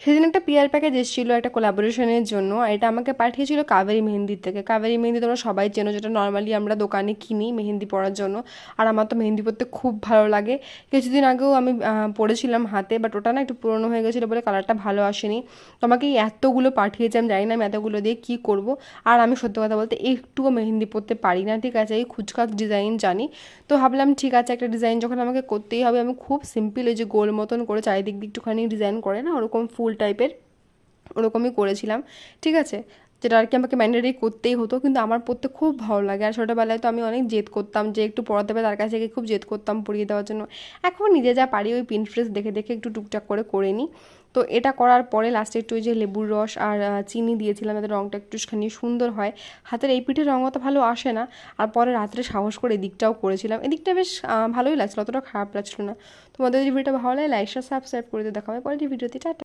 সেদিন একটা peer package এসেছিলো একটা কোলাবোরেশনের জন্য, আর এটা আমাকে পাঠিয়েছিল কাবেরী মেহেন্দির থেকে। কাবেরী মেহেন্দি তোমরা সবাই চেনো, যেটা নর্মালি আমরা দোকানে কিনি মেহেন্দি পরার জন্য। আর আমার তো মেহেন্দি পরতে খুব ভালো লাগে। কিছুদিন আগেও আমি পরেছিলাম হাতে, বাট ওটা না একটু পুরনো হয়ে গেছিলো বলে কালারটা ভালো আসেনি। তো আমাকে এই এতগুলো পাঠিয়েছে, আমি জানি না আমি এতগুলো দিয়ে কী করব। আর আমি সত্যি কথা বলতে একটুও মেহেন্দি পরতে পারি না, ঠিক আছে, এই খুচখাচ ডিজাইন জানি। তো ভাবলাম ঠিক আছে, একটা ডিজাইন যখন আমাকে করতেই হবে, আমি খুব সিম্পল ওই যে গোল মতন করে চারিদিক দিয়ে একটুখানি ডিজাইন করে না ওরকম ফুল টাইপের, ওরকমই করেছিলাম, ঠিক আছে, যেটা আর কি আমাকে ম্যান্ডেটরি করতেই হতো। কিন্তু আমার পরতে খুব ভালো লাগে। আর ছোটোবেলায় তো আমি অনেক জেদ করতাম যে একটু পরাতে হবে, তার কাছে গিয়ে খুব জেদ করতাম পরিয়ে দেওয়ার জন্য। এখন নিজে যা পারি ওই পিনট্রেস্ট দেখে দেখে একটু টুকটাক করে নিই। তো এটা করার পরে লাস্টে একটু ওই যে লেবুর রস আর চিনি দিয়েছিলাম, যাতে রঙটা একটুখানি সুন্দর হয়। হাতের এই পিঠের রঙ অত ভালো আসে না। আর পরে রাত্রে সাহস করে এদিকটাও করেছিলাম, এদিকটা বেশ ভালোই লাগছিলো, অতটা খারাপ লাগছিলো না। তোমাদের যদি ভিডিওটা ভালো লাগে লাইক সাবস্ক্রাইব করে দিয়ে দেখা হবে পরে ভিডিওতে। টাটা।